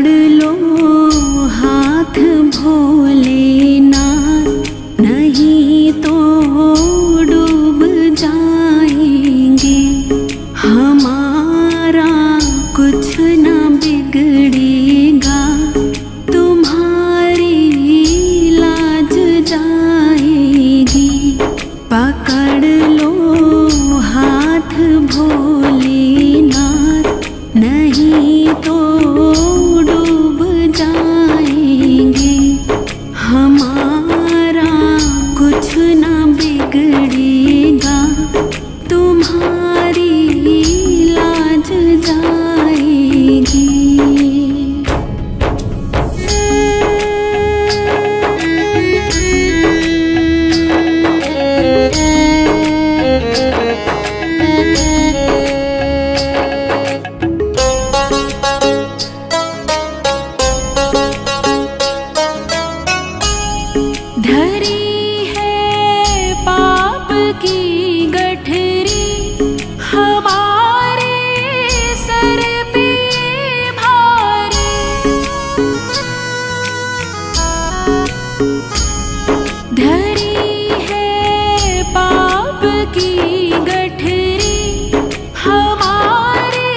पकड़ लो हाथ भोलेनाथ, नहीं तो डूब जाएंगे। हमारा कुछ न बिगड़ेगा, तुम्हारी लाज जाएगी। पकड़ लो हाथ भोलेनाथ, नहीं तो डूब जाएंगे। हमारा कुछ न बिगड़ेगा, तुम्हारी लाज जाएगी। धरी है पाप की गठरी, हमारे सर पे भारी। धरी है पाप की गठरी, हमारे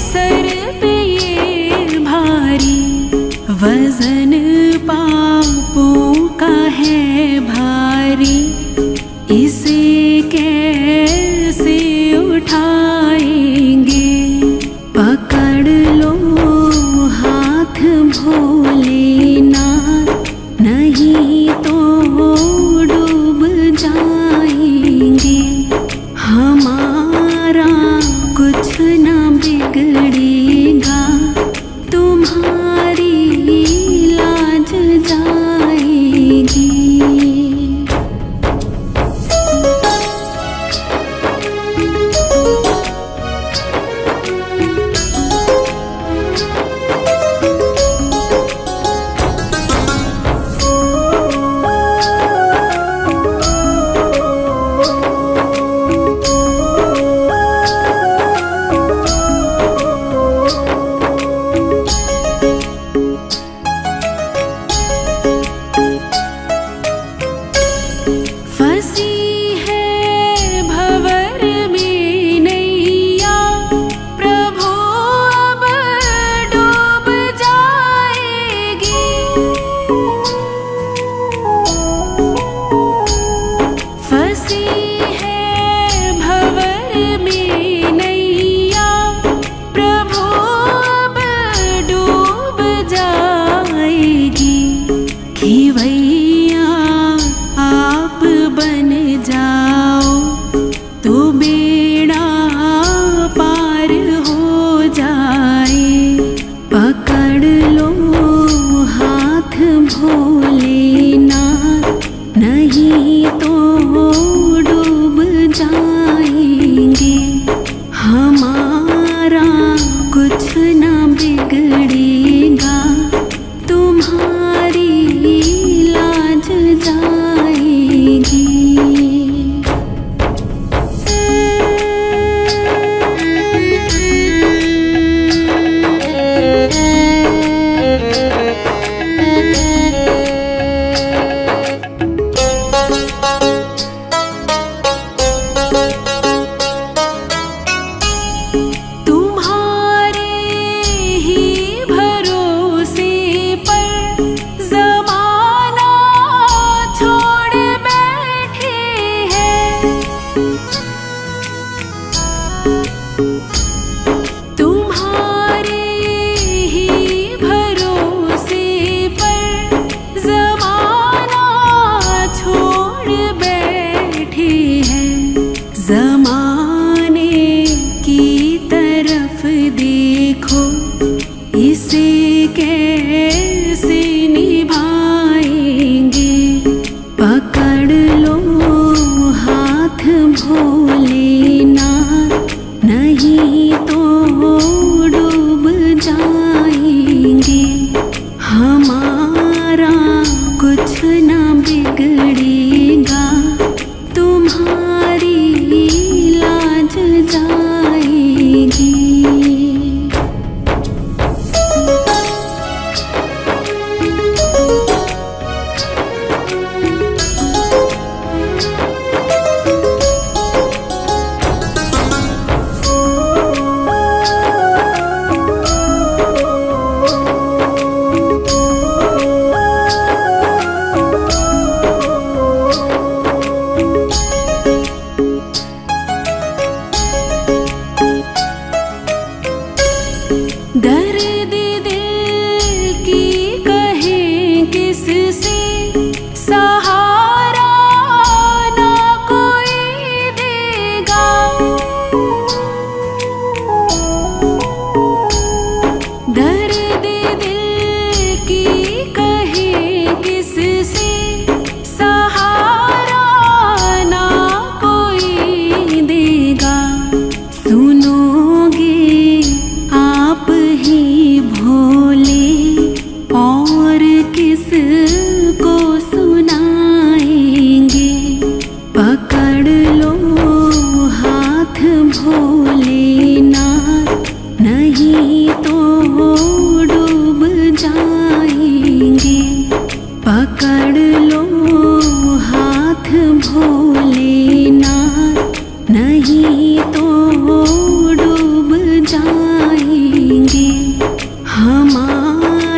सर पे ये भारी। वजन पापों का है भारी, इसे कैसे उठाएंगे। पकड़ लो हाथ भोलेनाथ, नहीं तो डूब जाएंगे। हमारा कुछ न बिगड़ेगा, तुम्हारी लाज जाएगी। फंसी है भंवर में नैया, प्रभु अब डूब जाएगी। फंसी है भंवर में नैया, प्रभु अब डूब जाएगी। खिवैया आप बन जाओ तो बेड़ा पार हो जाए। पकड़ लो हाथ भोलेनाथ, नहीं तो डूब जाएंगे। हमारा कुछ न बिगड़ेगा, तुम्हारी लाज जाएगी।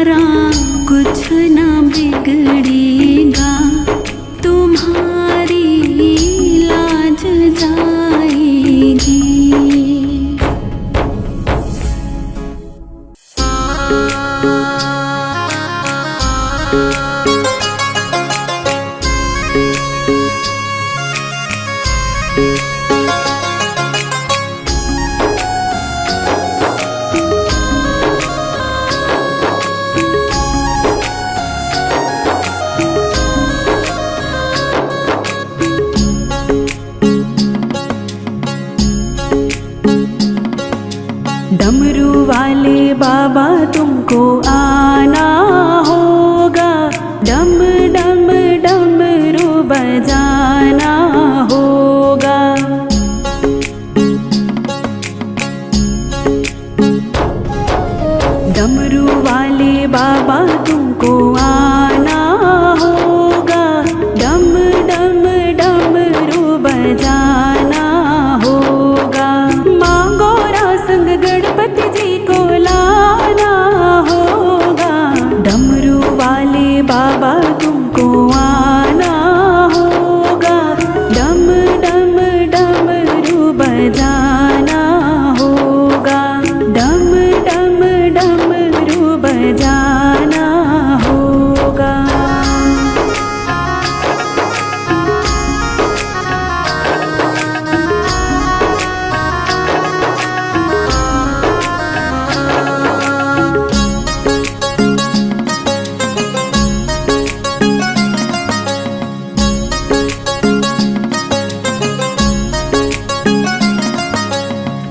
मोरा कुछ ना बिगड़ेगा, तुम्हारी लाज जाएगी। डमरू वाले बाबा तुमको आना होगा, डम डम डमरू बजाना होगा। डमरू वाले बाबा तुमको आना होगा, डम डम डमरू बजाना होगा। मांगो संग गणपति जी को लाना होगा, डमरू वाले बाबा तुमको आना होगा, डम डम डमरू बजाना होगा, डम डम डमरू बजाना होगा।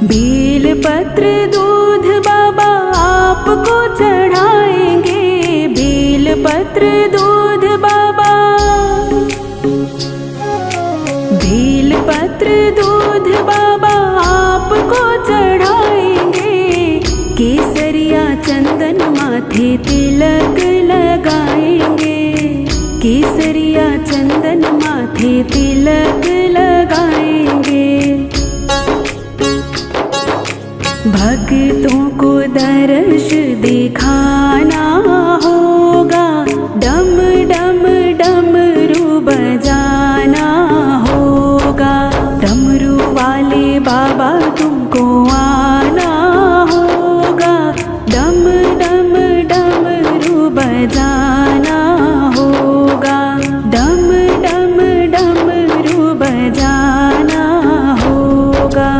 बेल पत्र दूध बाबा आपको चढ़ाएंगे, बेल पत्र दूध बाबा, बेल पत्र दूध बाबा आपको चढ़ाएंगे। केसरिया चंदन माथे तिलक लगाएंगे, केसरिया चंदन माथे तिलक लगाएंगे। भक्तों को दर्श दिखाना होगा, डम डम डमरू बजाना होगा। डमरू वाले बाबा तुमको आना होगा, डम डम डमरू बजाना होगा, डम डम डमरू बजाना होगा।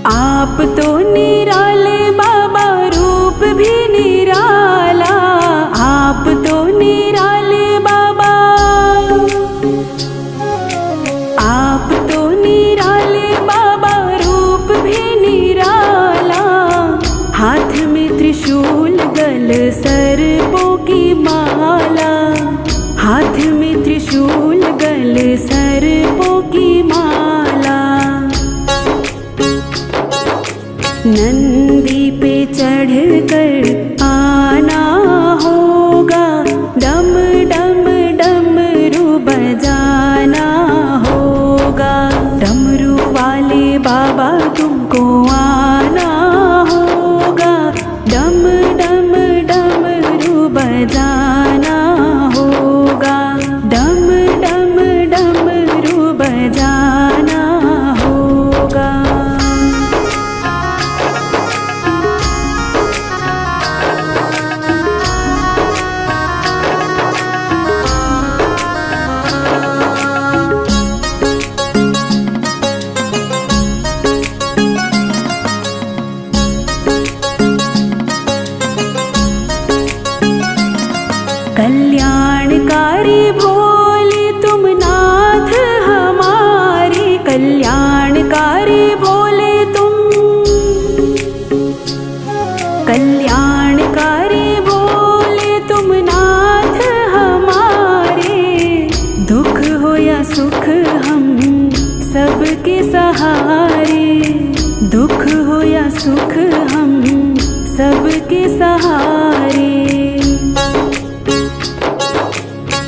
आप तो निराले बाबा, रूप भी निराला, आप तो निराले बाबा, आप तो निराले बाबा, रूप भी निराला। हाथ में त्रिशूल गल सर्पों की माला, हाथ में त्रिशूल गल सर्पों की माला।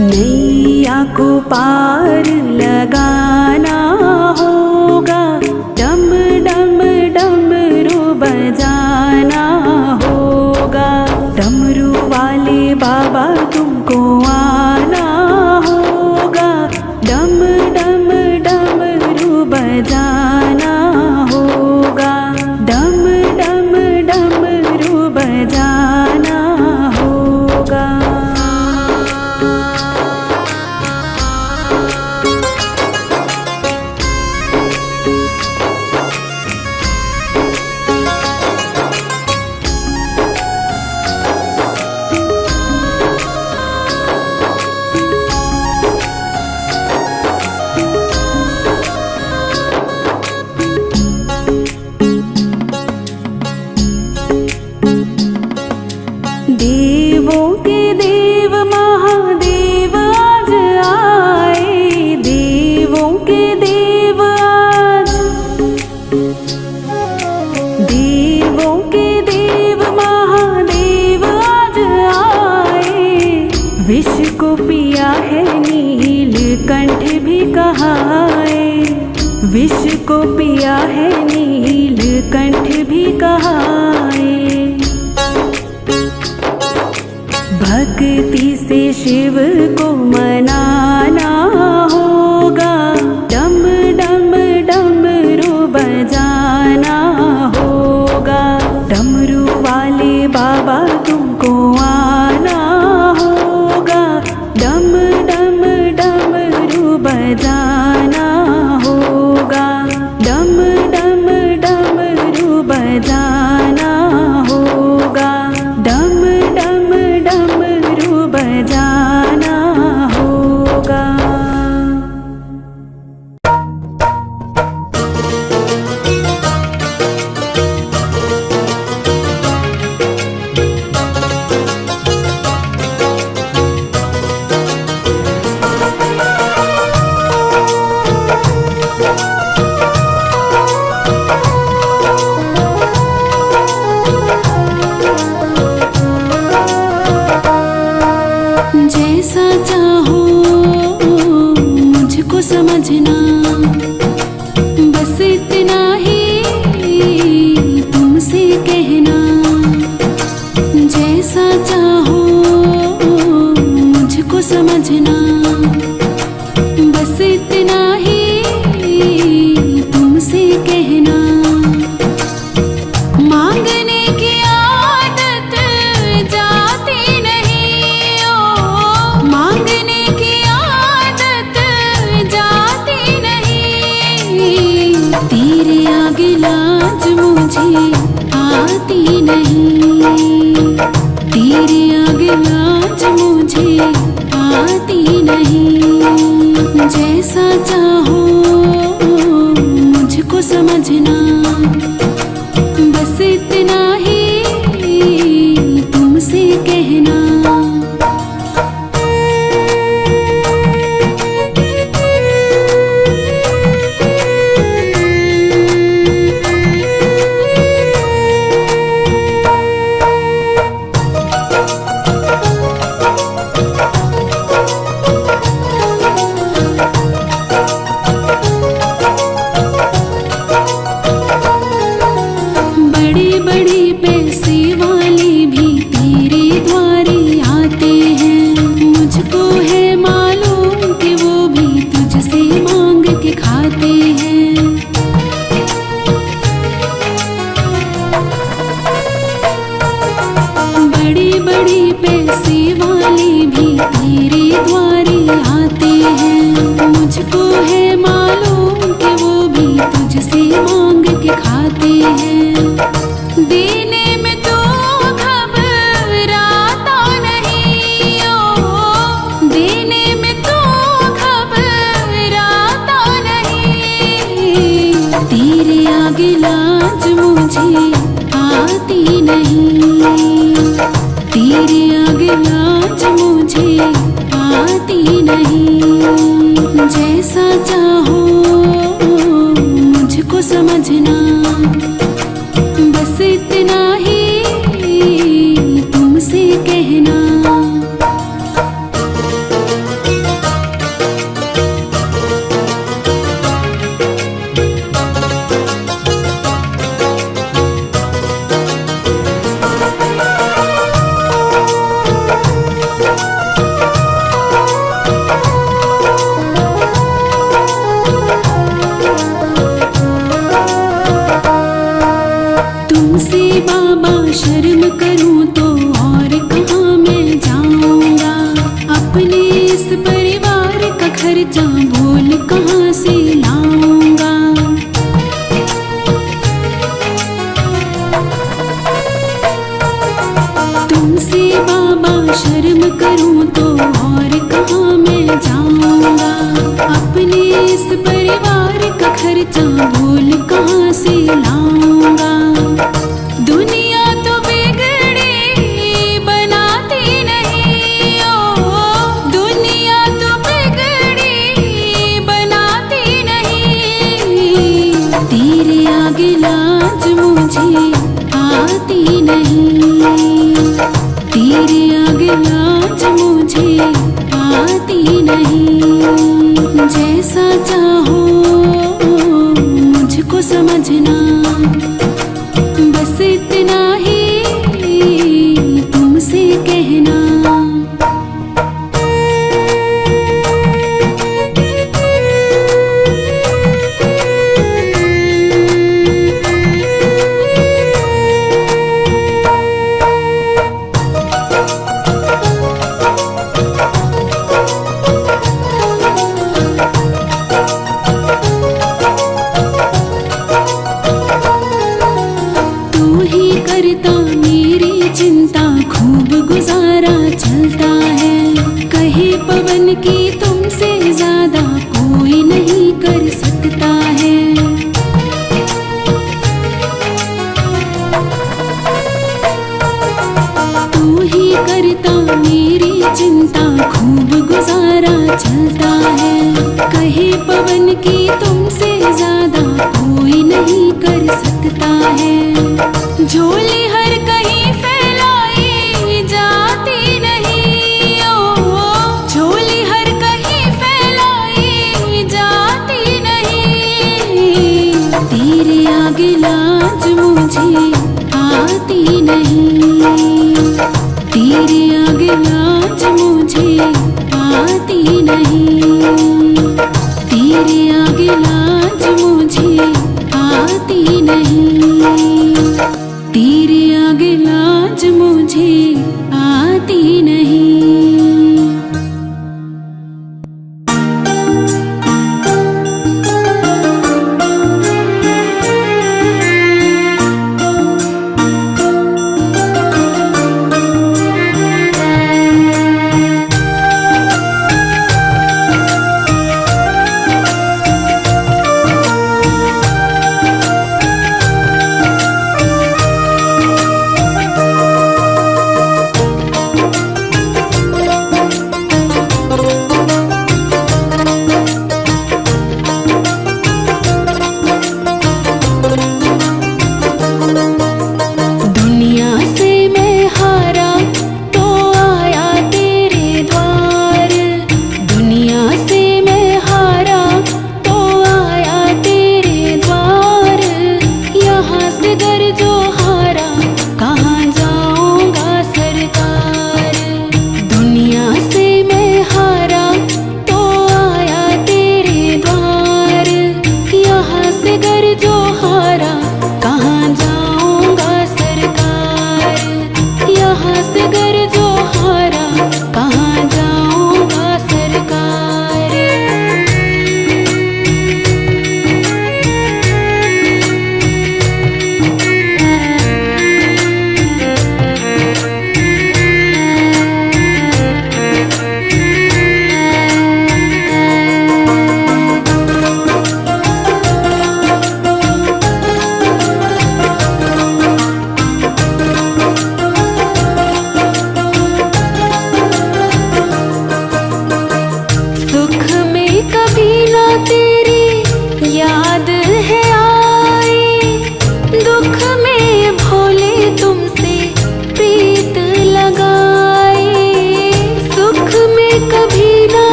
नैया को पार लगाना होगा, डम डम डमरू बजाना होगा। डमरू वाले बाबा तुमको आना होगा, डम डम डमरू बजाना होगा, डम डम डमरू बजाना होगा। देवों के देव महादेव आज आए, देवों के देव आज, देवों के देव महादेव आज आए। विष को पिया है नीलकंठ भी कहाए, विष को पिया है नीलकंठ भी कहाए। भक्ति से शिव को मनाना होगा, डम डम डमरू बजाना होगा। डमरू वाले बाबा तुमको आना होगा, डम डम डमरू बजाना होगा, डम डम डमरू बजाना होगा, डम डम डमरू बजाना होगा। जैसा चाहो मुझको समझना, बस इतना ही तुमसे कहना। जैसा चाहो मुझको समझना, बस इतना ही तुमसे कहना। मांगने की आदत जाती नहीं, ओ मांगने की आदत जाती नहीं। तेरे आगे लाज मुझे आती नहीं, तेरे आगे लाज मुझे आती नहीं। जैसा चाहो मुझको समझना, बस इतना ही तुमसे कहना। बड़े बड़े पैसे वाले भी तेरे द्वारे आते हैं, मुझको है मालूम कि वो भी तुझसे मांग के खाते हैं। बड़े बड़े पैसे वाले भी तेरे द्वारे आते हैं, मुझको है मालूम कि वो भी तुझसे मांग के खाते हैं। देने में तो घबराता नहीं, ओ देने में तो घबराता नहीं। तेरे आगे लाज मुझे आती नहीं, तेरे आगे लाज मुझे आती नहीं। जैसा चाहो मुझको समझना, बस इतना ही तुमसे कहना। शर्म करूं तो और कहाँ मैं जाऊंगा। अपने इस परिवार का खर्चा बोल कहाँ से लाऊंगा। तुमसे बाबा शर्म करूं तो और कहाँ मैं जाऊंगा। अपने इस परिवार का खर्चा बोल कहाँ से लाऊंगा। दुनिया तो बिगड़ी बनाती नहीं, ओ दुनिया तो बिगड़ी बनाती नहीं। तेरे आगे लाज मुझे आती नहीं, तेरे आगे लाज मुझे आती नहीं। जैसा चाहो मुझको समझना, बस इतना ही तुमसे कहना। करता मेरी चिंता खूब गुजारा चलता है। कहे पवन की तुमसे ज्यादा कोई नहीं कर सकता है। तू ही करता मेरी चिंता खूब गुजारा चलता है। कहे पवन की तुमसे ज्यादा कोई नहीं कर सकता है। झोली हर कहीं फैलाई जाती नहीं, ओ झोली हर कहीं फैलाई जाती नहीं। तेरे आगे लाज मुझे आती नहीं, तेरे आगे लाज मुझे आती नहीं। तेरे आगे लाज मुझे आती नहीं, तेरे आगे लाज मुझे आती नहीं।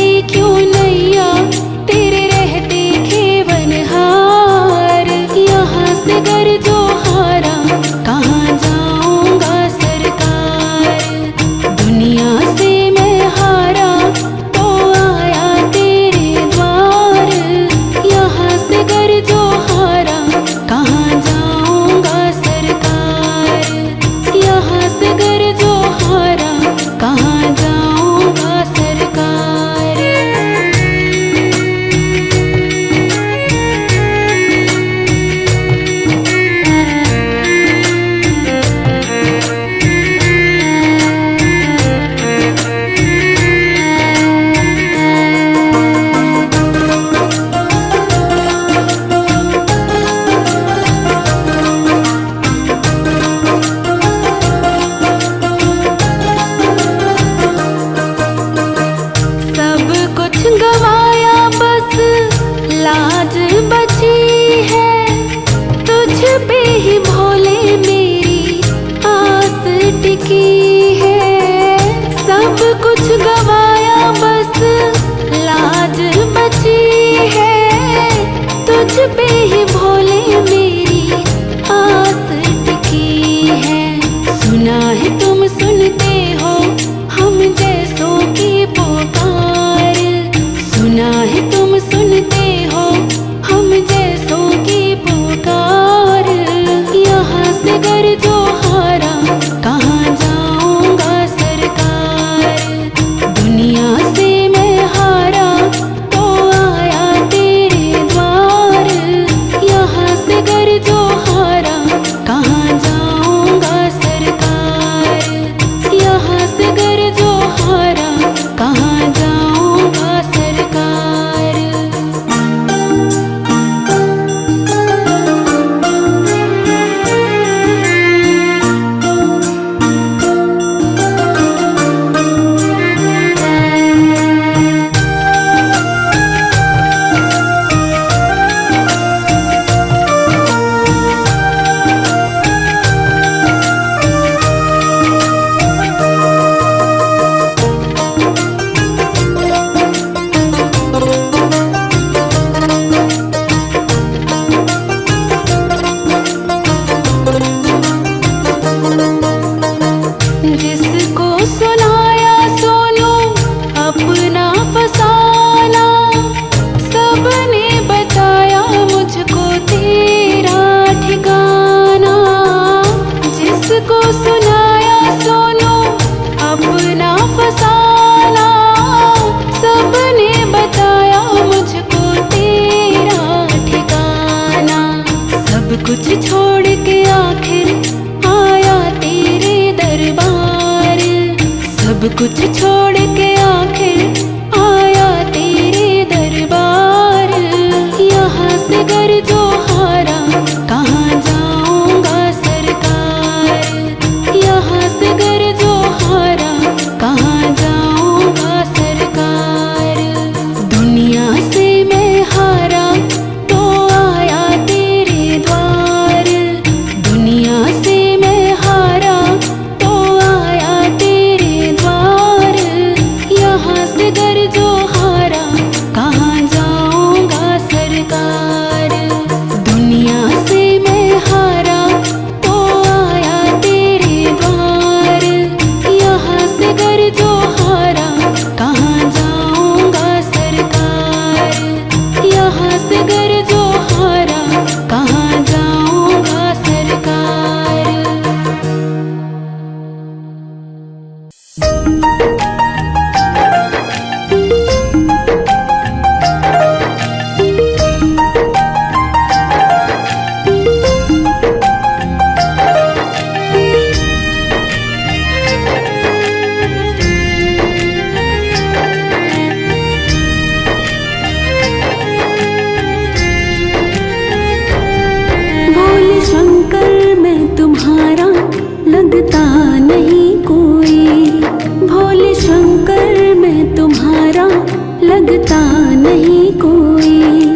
चले क्यों नैया तेरे रहते खेवनहार। यहाँ से गर जो हारा कहाँ जाऊंगा सरकार। दुनिया से मैं हारा तो आया तेरे द्वार। यहाँ से गर जो हारा कहाँ जाऊंगा सरकार। यहाँ से गर जो हारा कहाँ जाऊंगा सरकार। सब कुछ गवाया बस लाज बची है। तुझ पे ही भोले मेरी आस टिकी है। सब कुछ गवाया बस लाज बची है। तुझ पे ही भोले मेरी आस टिकी है। सुना है तुम सुनते हो हम जैसों की पुकार। सुना है तुम सुनते हो हम जैसों की पुकार। यहाँ से गर जो हारा कहाँ जाऊंगा सरकार। दुनिया से मैं हारा तो आया तेरे द्वार। यहाँ से गर जो हारा कहाँ जाऊंगा सरकार। यहाँ से गर जो हारा कहाँ जाऊंगा सरकार। जिसको सुनाया सोनू अपना फसाना। सबने बताया मुझको तेरा ठिकाना। जिसको सुनाया सोनू अपना फसाना। सबने बताया मुझको तेरा ठिकाना। सब कुछ छोड़ के आखिर आया तेरे दरबार। सब कुछ छोड़ के आखिर आया तेरे दरबार। यहाँ से गर जो हारा कहाँ जाऊंगा सरकार। यहाँ से गर जो हारा कहाँ जाऊंगा सरकार। दुनिया से मैं हारा तो आया तेरे द्वार। दुनिया से मैं हारा तो आया तेरे द्वार। यहाँ से गर जो हारा कहाँ जाऊंगा सरकार। दुनिया से मैं हारा तो आया तेरे द्वार। यहाँ से गर जो हारा कहाँ जाऊंगा सरकार। यहाँ से गर जो हारा कहाँ जाऊंगा सरकार। भोले शंकर मैं तुम्हारा लगता नहीं कोई। भोले शंकर मैं तुम्हारा लगता नहीं कोई।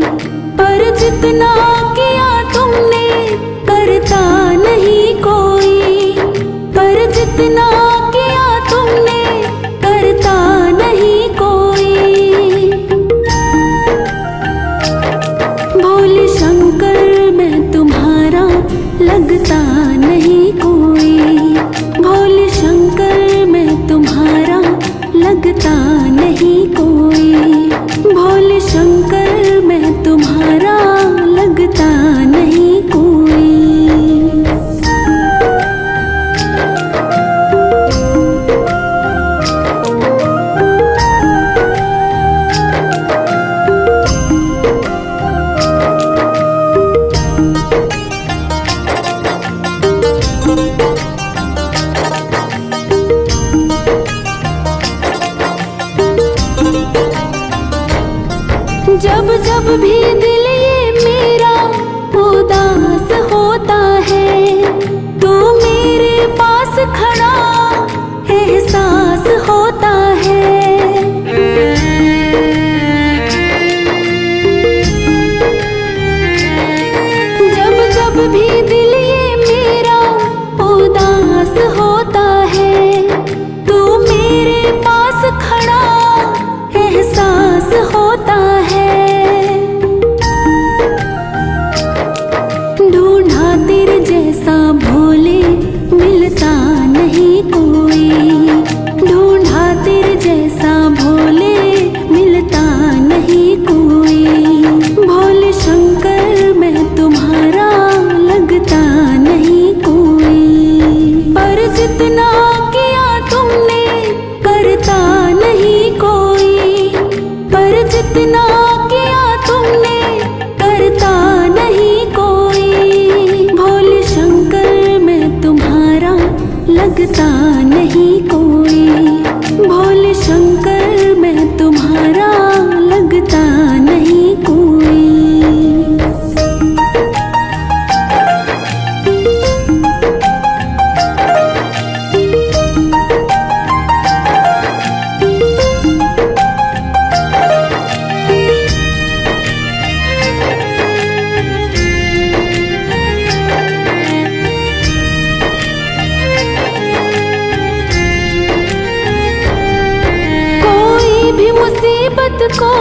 पर जितना किया तुमने करता नहीं कोई। पर जितना किया तुमने करता नहीं कोई। जब जब भी दिल ये मेरा उदास होता है, तो मेरे पास खड़ा एहसास होता है। जब जब भी दिल ये मेरा उदास होता है, तो मेरे पास खड़ा एहसास होता है। ढूंढा तेरे जैसा भोले मिलता नहीं कोई, ढूंढा तेरे जैसा भोले मिलता नहीं कोई। भोले शंकर मैं तुम्हारा लगता नहीं कोई, पर जितना किया तुमने करता नहीं कोई, पर जितना किया तुमने करता नहीं कोई। भोले शंकर मैं तुम्हारा लगता नहीं कोई, भोले शंकर मैं तुम्हारा लगता नहीं कोई। भी मुसीबत को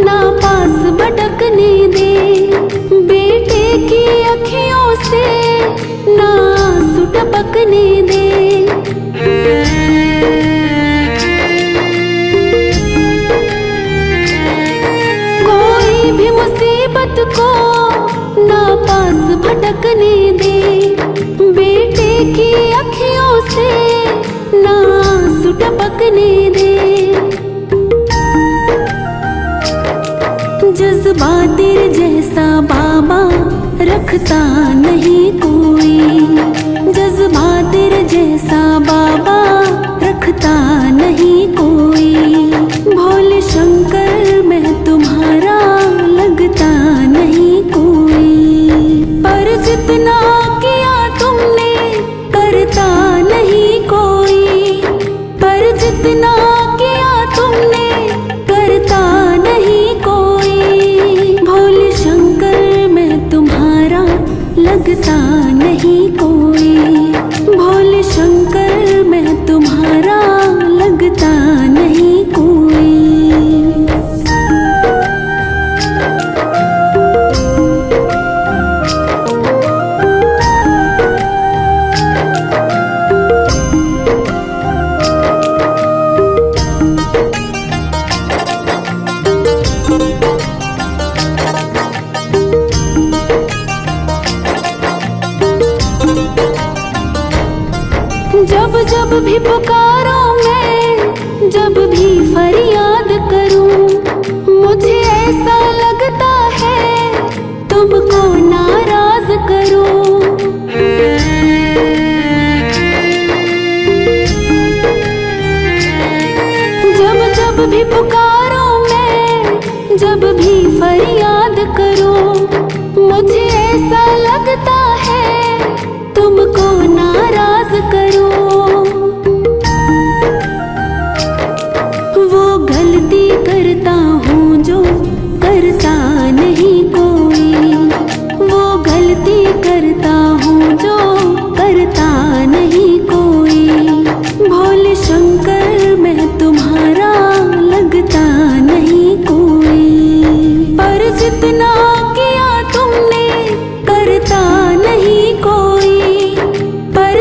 ना पास भटकने दे, बेटे की अखियों से ना आंसू टपकने दे। कोई भी मुसीबत को ना पास भटकने दे, बेटे की अखियों से ना आंसू टपकने दे। जज्बा तेरे जैसा बाबा रखता नहीं कोई, जज्बा तेरे जैसा बाबा रखता नहीं कोई। भोले शंकर मैं तुम्हारा लगता नहीं कोई, पर जितना किया तुमने करता नहीं कोई, पर जितना किया तुमने करता नहीं कोई। भोले शंकर मैं तुम्हारा लगता नहीं कोई, भोले शंकर मैं तुम्हारा लगता नहीं कोई। जब जब भी पुकारो मैं, जब भी फरियाद करूं, मुझे ऐसा लगता है तुमको नाराज करूं। जब जब भी पुकारो मैं, जब भी फरियाद करूं, मुझे ऐसा लगता है तुमको नाराज करूं। वो गलती करता हूँ जो करता नहीं कोई, वो गलती करता हूँ जो करता नहीं कोई। भोले शंकर मैं तुम्हारा लगता नहीं कोई, पर जितना किया तुमने करता नहीं कोई, पर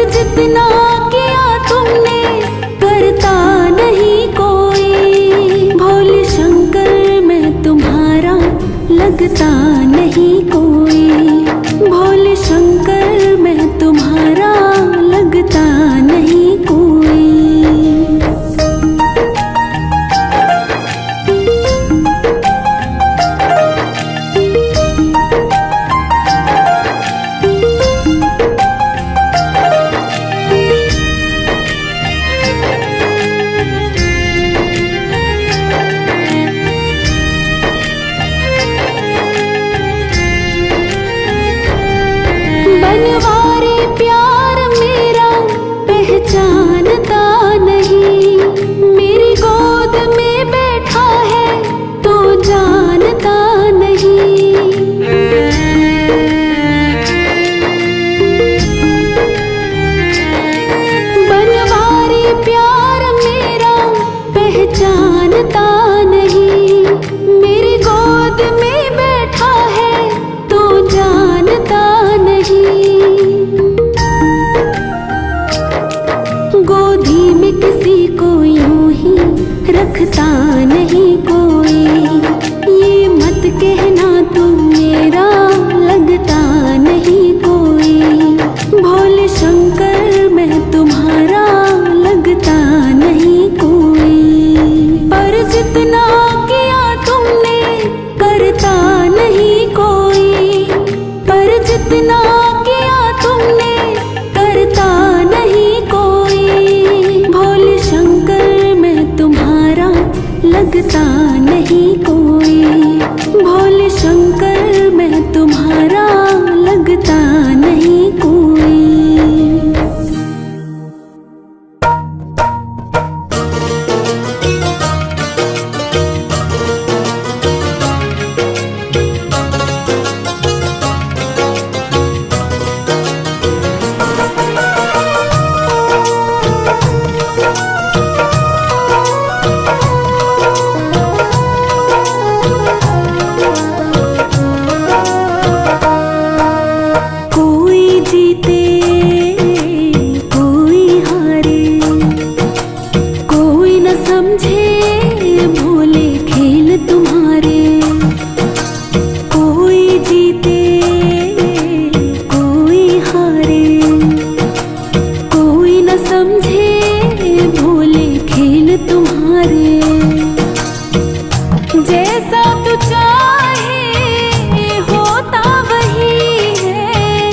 जैसा तू चाहे होता वही है,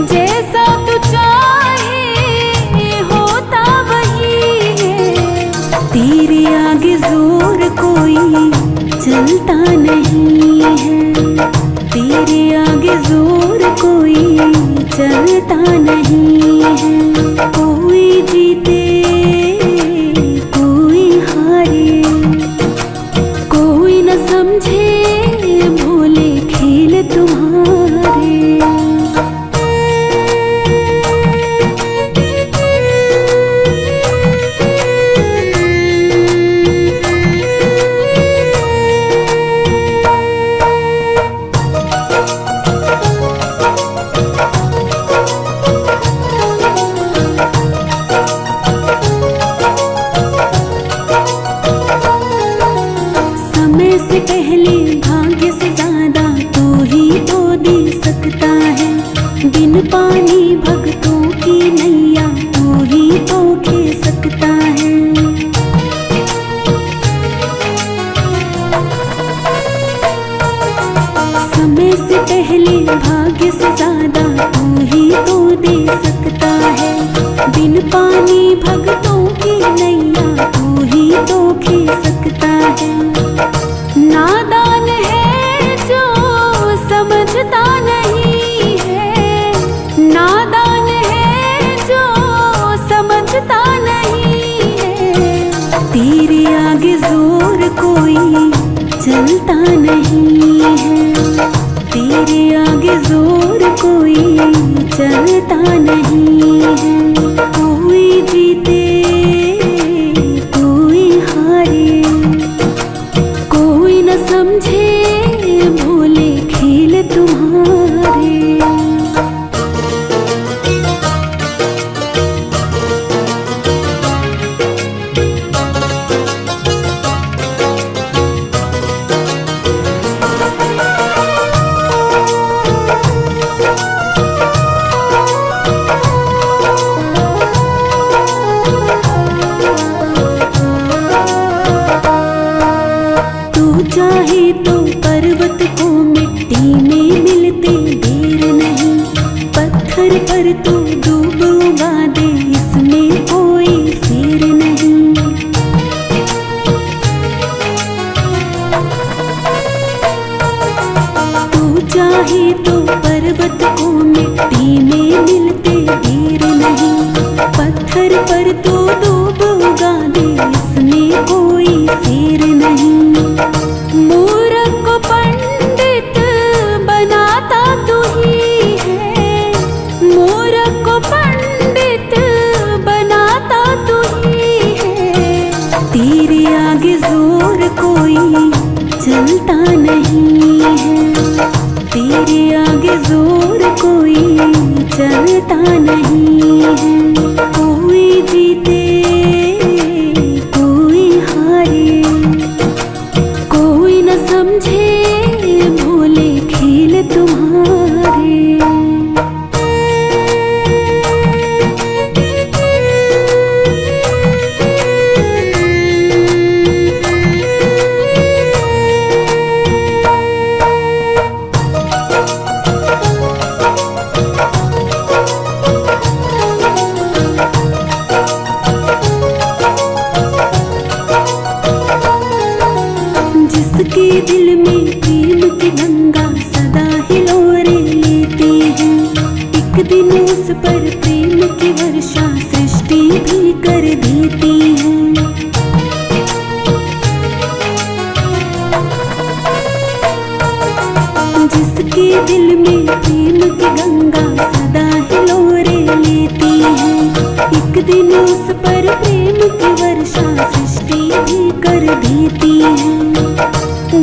जैसा तू चाहे होता वही है। तेरे आगे जोर कोई चलता नहीं है, तेरे आगे जोर कोई चलता नहीं है। कोई जीते कोई हारे, कोई न समझे भोले खेल तुम्हारे। समय से पहले भाग्य से ज्यादा तू ही तो दे सकता है। बिन पानी भक्तों की नैया तू ही तो खे सकता है। समय से पहले भाग्य से ज्यादा तू ही तो दे सकता है। बिन पानी भक्तों की नैया तू ही तो खे सकता है। नादान है जो समझता नहीं है, नादान है जो समझता नहीं है। तेरे आगे जोर कोई चलता नहीं है, तेरे आगे जोर कोई चलता नहीं है। कोई जीते कोई हारे, कोई न समझे भोले खेल तुम्हारे। चाहे तो पर्वत को मिट्टी में मिलते देर नहीं, पत्थर पर तो डूब उगा दे इसमें कोई फेर नहीं। तू चाहे तो पर्वत को मिट्टी में मिलते देर नहीं, पत्थर पर तो डूब उगा दे इसमें कोई फेर नहीं। मूर्ख को पंडित बनाता तू ही है, मूर्ख को पंडित बनाता तू ही है। तेरे आगे जोर कोई चलता नहीं है, तेरे आगे जोर कोई चलता नहीं है। कोई जीते कोई हारे, कोई न समझे भोले खेल तुम्हारे। जिसके दिल में प्रेम की गंगा सदा हिलोरे लेती है, एक दिन उस पर प्रेम की वर्षा सृष्टि भी कर देती है। जिसके दिल में प्रेम की गंगा सदा हिलोरे लेती है, एक दिन उस पर प्रेम की वर्षा सृष्टि भी कर देती है।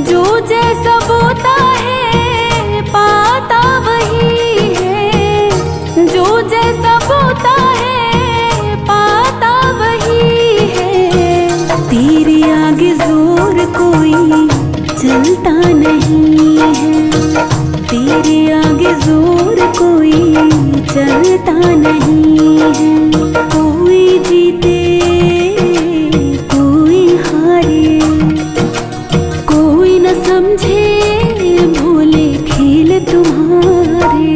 जो जैसा बोता है पाता वही है, जो जैसा बोता है पाता वही है। तेरे आगे जोर कोई चलता नहीं है, तेरे आगे जोर कोई चलता नहीं है। कोई जीते कोई हारे, कोई न समझे भोले खेल तुम्हारे।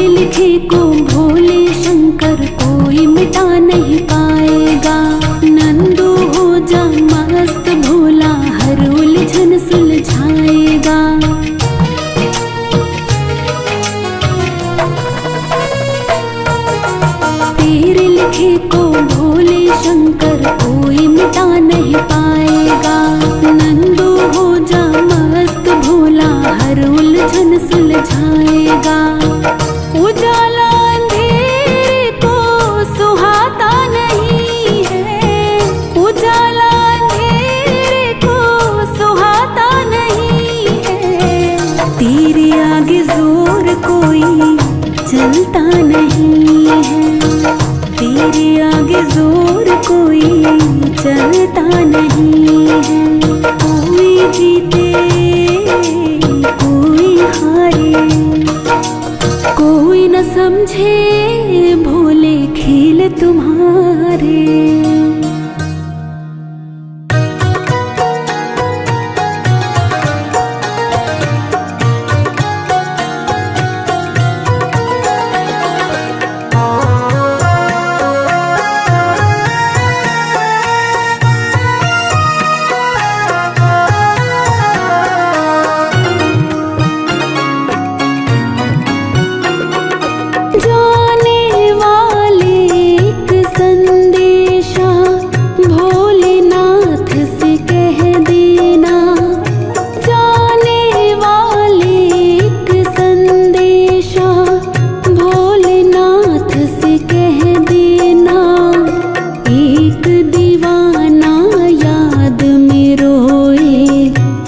लिखे को भोले शंकर कोई मिटा नहीं पाएगा। नंदू हो जा मस्त भोला हर उलझन सुलझाएगा। तेरे लिखे को भोले शंकर कोई मिटा नहीं पाएगा। नंदू हो जा मस्त भोला हर उलझन सुलझाएगा। उजाला अंधेरे को सुहाता नहीं है। उजाला अंधेरे को सुहाता नहीं है। तेरे आगे जोर कोई चलता नहीं है। तेरे आगे जोर कोई चलता नहीं है। कोई जीते कोई हारे, कोई न समझे भोले खेल तुम्हारे।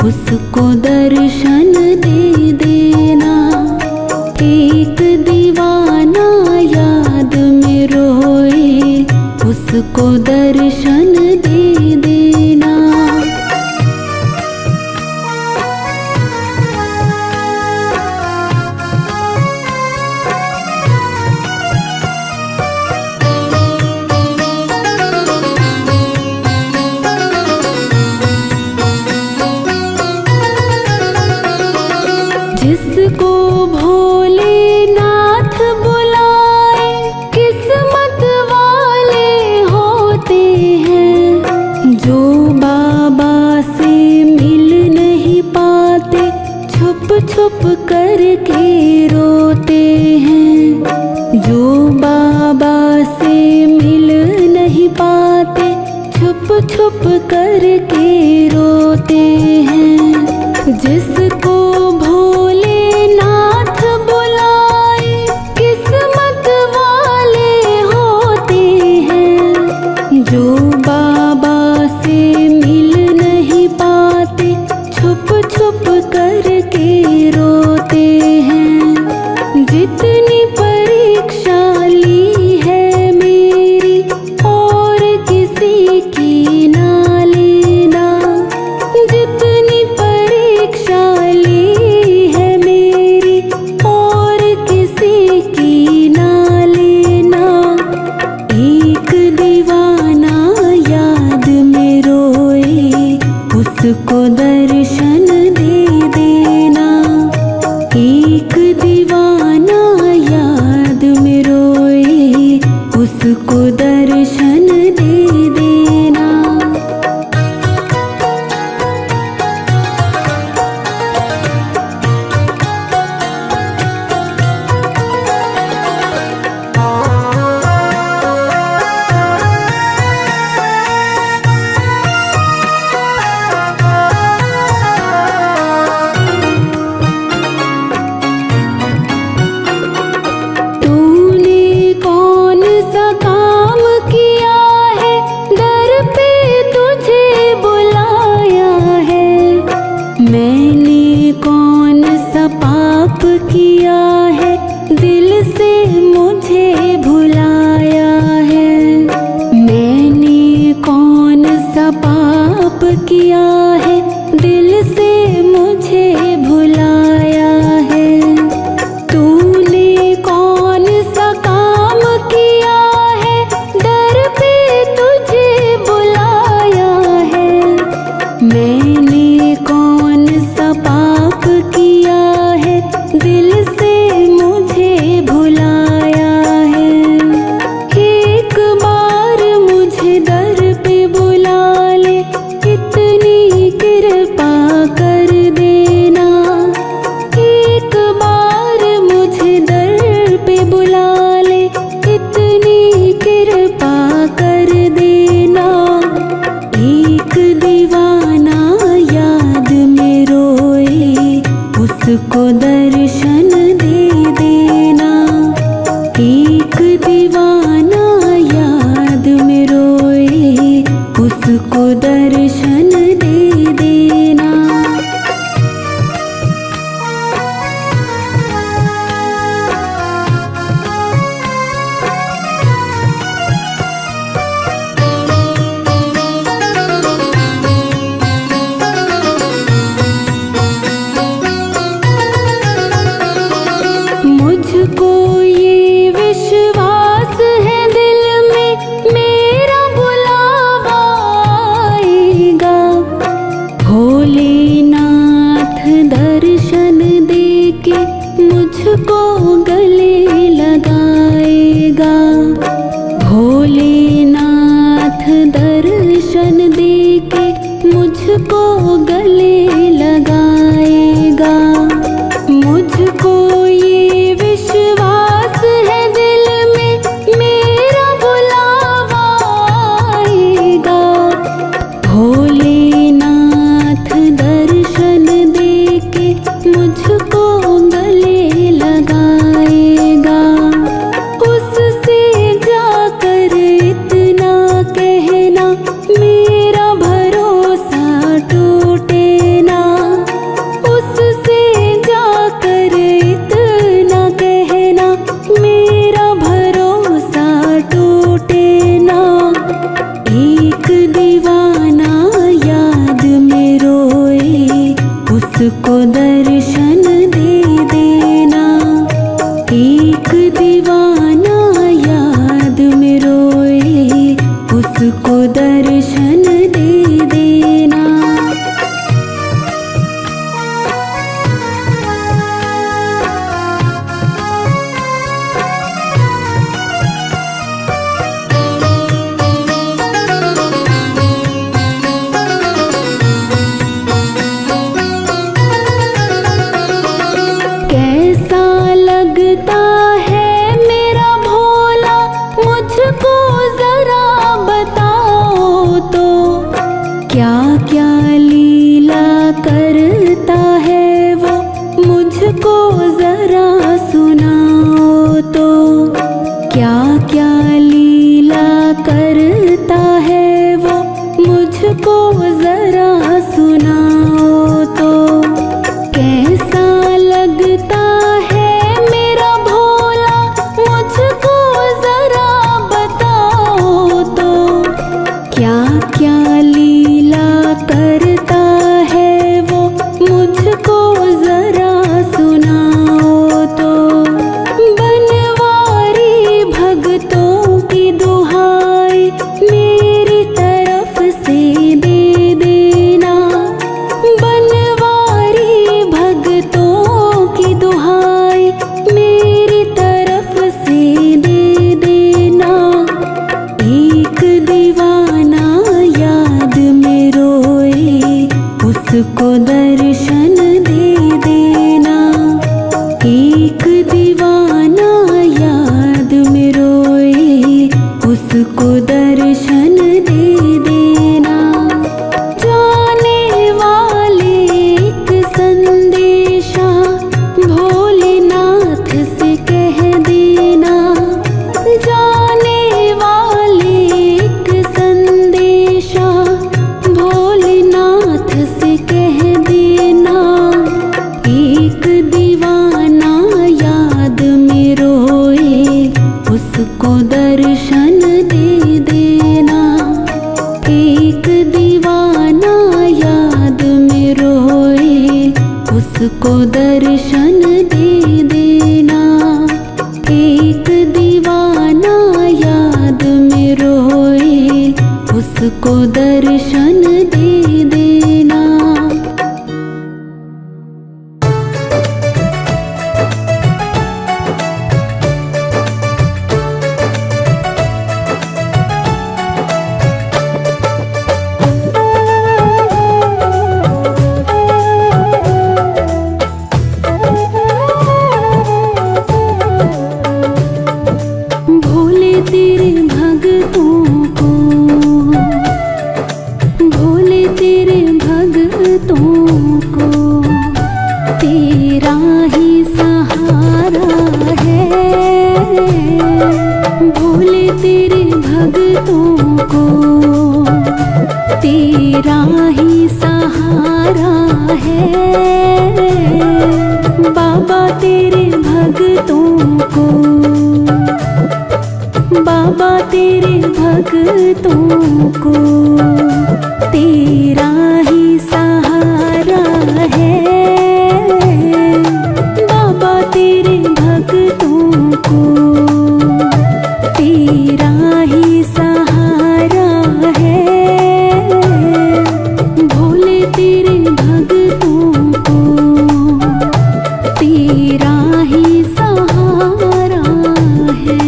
उसको दर्शन दे देना। एक दीवाना याद में रोए उसको दर्शन दे देना। जिसको भोलेनाथ बुलाए किस्मत वाले होते हैं। जो बाबा से मिल नहीं पाते छुप छुप करके रोते हैं। जो बाबा से मिल नहीं पाते छुप छुप करके रोते हैं। जिसको भोलेनाथ बुलाए किस्मत वाले होते हैं। जो बाबा से मिल नहीं पाते छुप छुप करके रोते हैं। जितनी परीक्षा ली है मेरी और किसी की ना लेना। जितनी परीक्षा ली है मेरी और किसी की ना लेना। एक दीवाना याद में रोए उसको दर्शन दे देना। एक दीवाना याद में रोए उसको दर्शन दे देना। तूने कौन सा काम किया एक दीवाना याद में रोए, उसको दर्शन दे देना। मुझको ये विश्वास है दिल में, मेरा बुलावा आएगा। भोलेनाथ दर्शन देके मुझको गले लगाएगा। भोलेनाथ दर्शन देके मुझको गले लगाएगा। मुझको ये विश्वास है दिल में, मेरा बुलावा आएगा। भोलेनाथ दर्शन देके मुझको गले लगाएगा। उससे जाकर इतना कहना, मेरा भरोसा टूटे ना। उससे जाकर इतना कहना, मेरा भरोसा टूटे ना। एक दीवाना याद में रोए, उसको दर्शन दे देना। एक दीवाना याद में रोए, उसको दर्शन दे देना। कैसा लगता है मेरा भोला, मुझको जरा बताओ तो। क्या क्या लीला करता है वो, मुझको जरा सुनाओ तो। क्या क्या लीला करता है वो, मुझको जरा सुनाओ तो। कैसा लगता है मेरा भोला, मुझको जरा बताओ तो। क्या क्या लीला करता है वो, मुझको जरा सुनाओ तो। बनवारी भगतों की दुहाई मेरी तरफ से दे देना। बनवारी भगतों की दुहाई मेरी तरफ से दे देना। एक दीवाना याद में रोए, उसको दर्शन दे देना। एक दीवाना याद में रोए, उसको दर्शन दे देना। जाने वाले एक संदेशा भोलेनाथ से कह देना। जाने वाले एक संदेशा भोलेनाथ से कह देना। एक दीवाना याद में रोए, उसको दर्शन दे देना। एक दीवाना याद में रोए, उसको दर्शन दे देना। एक दीवाना याद में रोए, उसको दर्शन दे देना। भोले तेरे भगतों को, भोले तेरा ही सहारा है। बाबा तेरे भक्तों को, बाबा तेरे भक्तों को तेरा ही सहारा है। बाबा तेरे भक्तों को तेरा ही सहारा है। भोले तेरे भक्तों को तेरा ही सहारा है।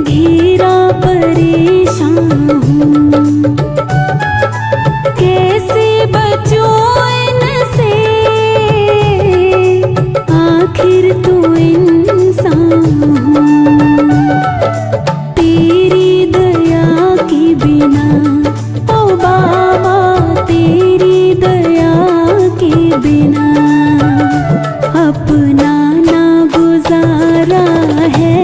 घेरा परेशान हूँ, कैसे बचूं इनसे, आखिर तो इंसान हूँ। तेरी दया के बिना ओ बाबा, तेरी दया के बिना अपना ना गुजारा है।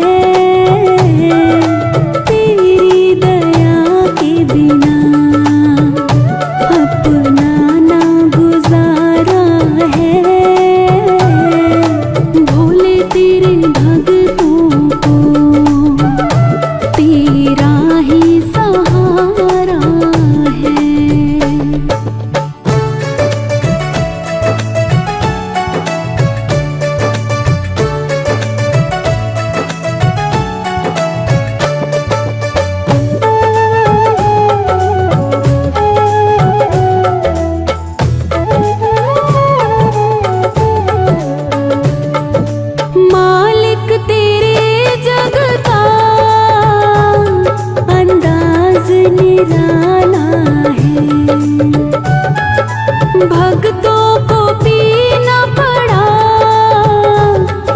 भक्तों को पीना पड़ा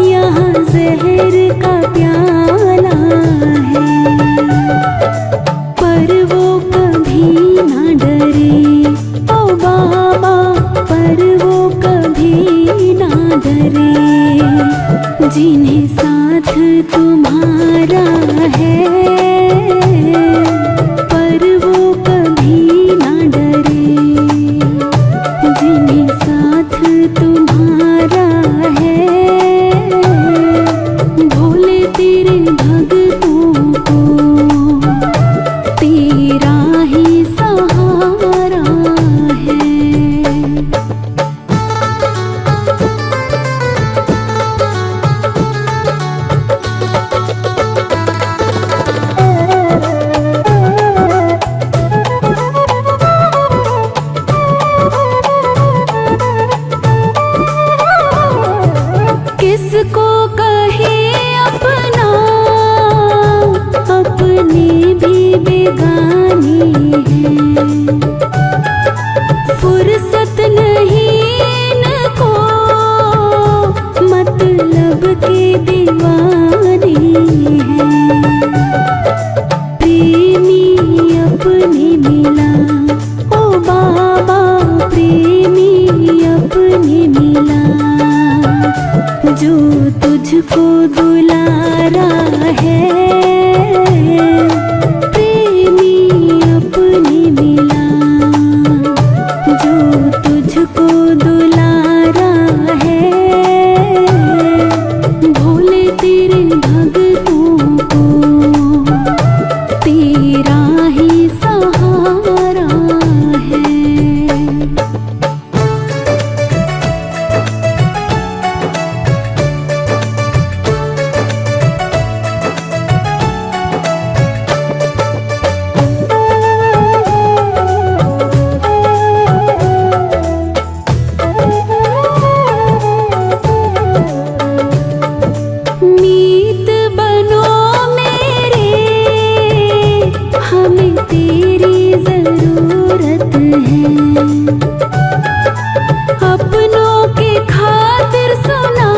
यहाँ जहर का प्याला है, पर वो कभी ना डरे ओ बाबा, पर वो कभी ना डरे। जिन्हें साथ तुम्हारा है, पर वो कभी ना डरे। जिन्हें साथ तुम्हारा है, भोले तेरे भक्तों को तेरा ही सहारा है। किसको कहे अपना, अपने भी बेगानी है। फुर्सत नहीं इनको, मतलब के दीवाने हैं। प्रेमी अपने मिला ओ बाबा, प्रेमी अपने मिला, जो तुझको दुलारा है। प्रेमी अपने मिला, जो तुझको दुलारा है। भोले तेरे भक्तों को तेरा ही सहारा है। मीत बनो मेरे, हमें तेरी जरूरत है। अपनों के खातिर सुना,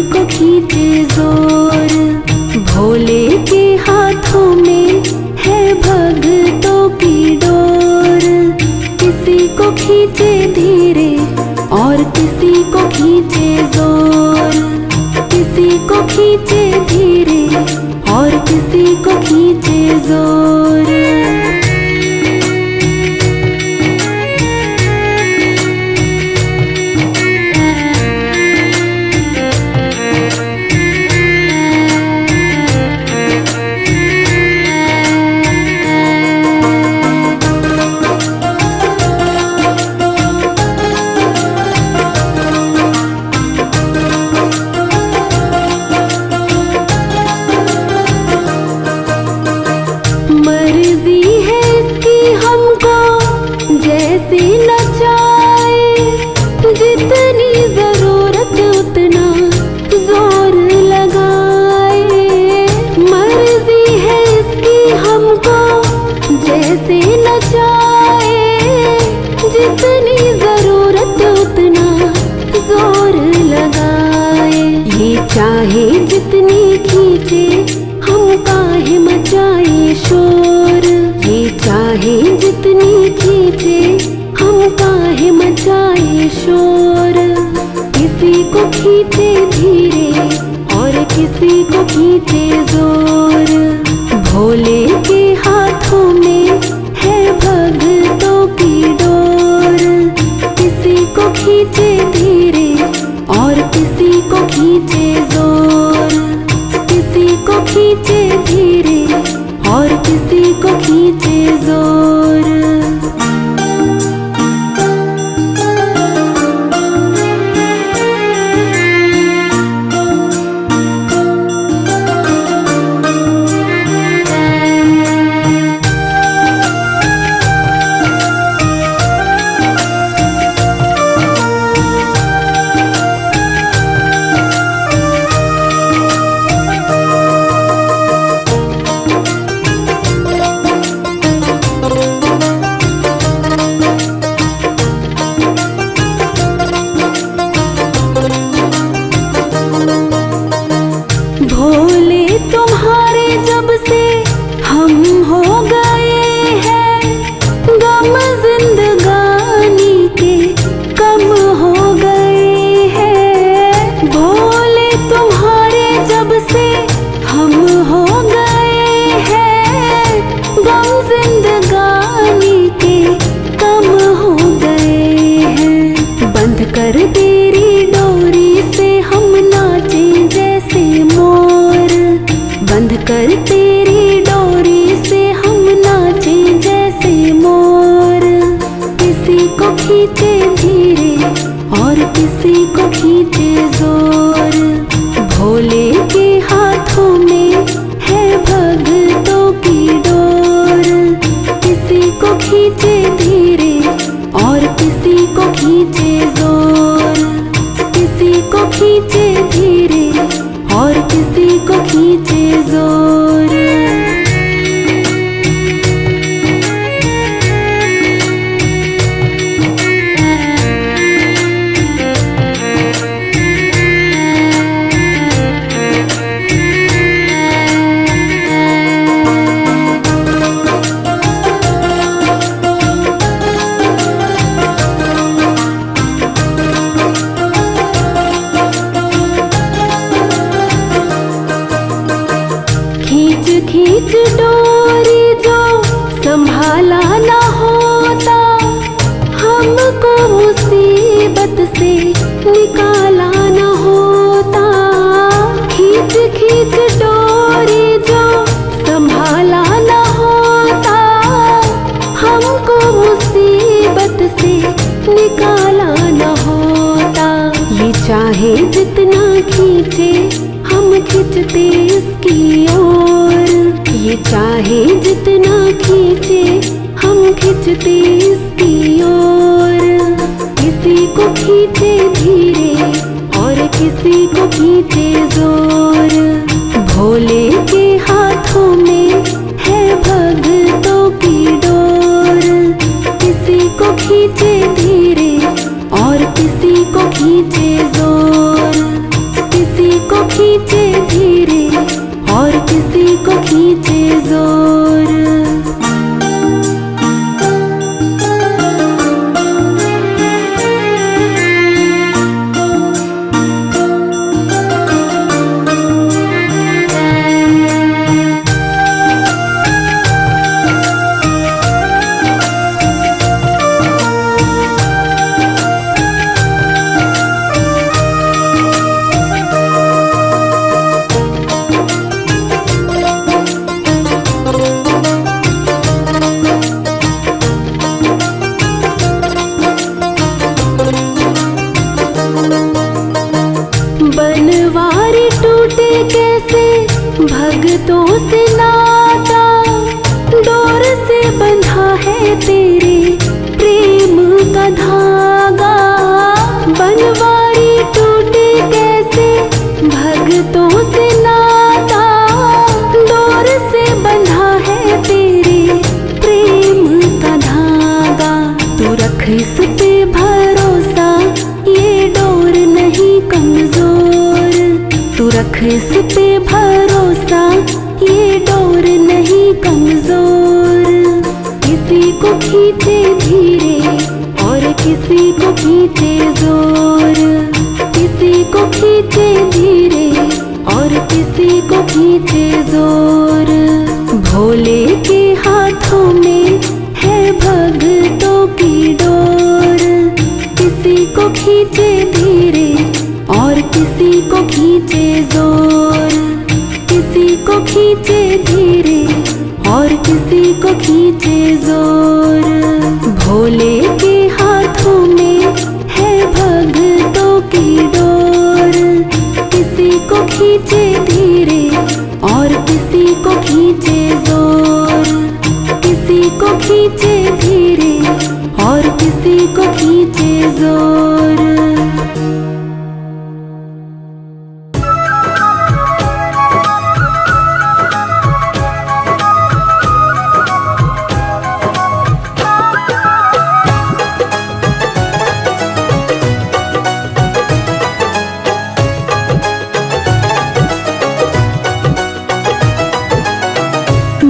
को खींचे जोर। भोले के हाथों में है भक्तों की डोर। किसी को खींचे धीरे और किसी को खींचे जोर। किसी को खींचे धीरे और किसी को खींचे जोर। मर्जी है इसकी हमको जैसे नचाए, जितनी जरूरत उतना जोर लगाए। मर्जी है इसकी हमको जैसे नचाए, जितनी जरूरत उतना जोर लगाए। ये चाहे जितनी खींचे हम काहे मचाए शोर। ये चाहे जितनी खींचे हम काहे मचाए शोर। किसी को खींचे धीरे और किसी को खींचे जोर। भोले के हाथों में है भक्तों की डोर। किसी को खींचे धीरे और किसी को खींचे जोर। किसी को खींचे धीरे और किसी को खींचे जोर। भोले तुम्हारे जब से हम हो गए हैं, गम जिंदगानी के कम हो गए हैं। भोले तुम्हारे जब से हम हो गए हैं, गम जिंदगानी के कम हो गए हैं। बंद कर तेरी डोरी से हम नाचे जैसे मोर। बंद कर तेरी डोरी से हम नाचे जैसे मोर। किसी को खींचे धीरे और किसी को खींचे जोर। भोले के हाथों में है भक्तों की डोर। किसी को खींचे धीरे और किसी को खींचे जोर। किसी को खींचे धीरे और किसी को खींचे जोर। खींच डोरी जो संभाला ना होता, हमको मुसीबत से निकाला ना होता। खींच खींच डोरी जो संभाला ना होता, हमको मुसीबत से निकाला ना होता। ये चाहे जितना खींचे हम खींचते इसकी ओर। ये चाहे जितना खींचे हम खींचते इसकी ओर। किसी को खींचे धीरे और किसी को खींचे जोर। भोले के हाथों में है भक्तों की डोर। किसी को खींचे धीरे और किसी को खींचे जोर। किसी खींचे धीरे और किसी को खींचे जोर। बनवारी टूटे कैसे भक्तों से नाता, डोर से बंधा है तेरे प्रेम का धागा। बनवारी टूटे कैसे भक्तों से नाता, डोर से बंधा है तेरे प्रेम का धागा। तू रख इस पे भरोसा, ये डोर नहीं कमजोर। तू रख इस पे भरोसा, ये डोर नहीं कमजोर। किसी को खींचे धीरे और किसी को खींचे जोर। किसी को खींचे धीरे और किसी को खींचे जोर। भोले के हाथों में है भक्तों की डोर। किसी को खींचे धीरे और किसी को खींचे जोर। किसी को खींचे धीरे और किसी को खींचे जोर। भोले के हाथों में है भक्तों की डोर। किसी को खींचे धीरे और किसी को खींचे जोर। किसी को खींचे धीरे और किसी को खींचे जोर।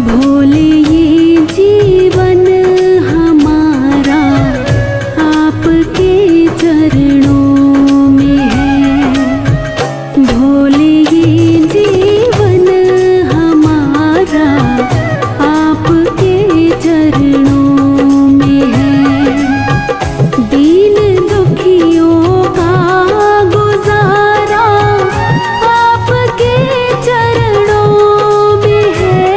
भोले ये जीवन हमारा आपके चरणों में है। भोले ये जीवन हमारा आपके चरणों में है। दीन दुखियों का गुजारा आपके चरणों में है।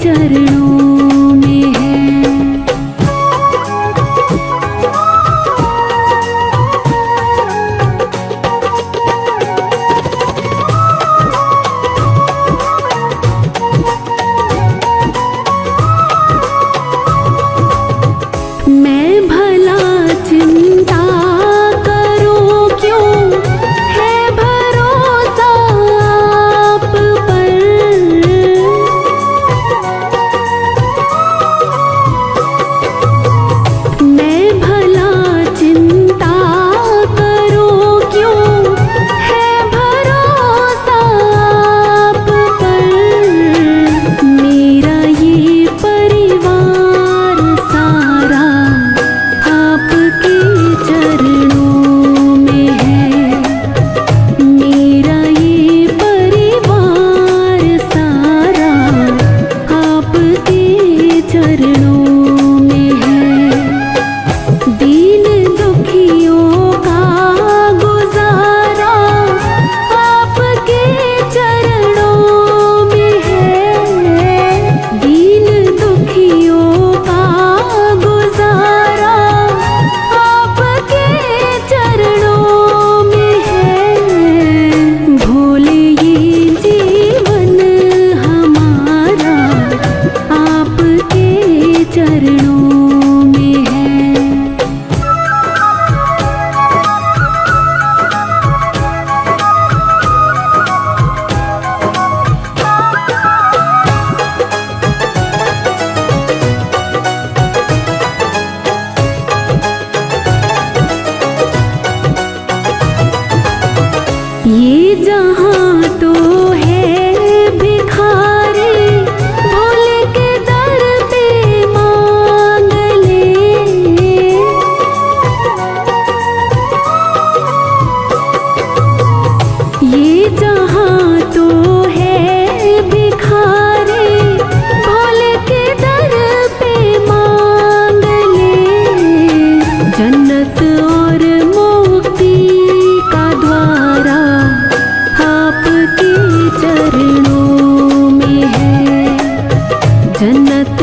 चरणों में है। मैं भला चिंता करूं क्यों, है भरोसा आप पर। मैं भला चिंता करूं क्यों, है भरोसा आप पर। मेरा ये परिवार सारा आपके चरणों में है। मेरा ये परिवार सारा आपके चरणों में है। दीन दुखियों का गुजारा आपके चरणों में है। दीन दुखियों का गुजारा आपके चरणों में है। भोले ये जीवन हमारा आपके चरणों में है। ये जहाँ तो है भिखारी, भोले के दर पे मांग ले। ये जहाँ तो है भिखारी, भोले के दर पे मांग ले। जन्नत और मुक्ति का द्वारा आपके चरणों में है। जन्नत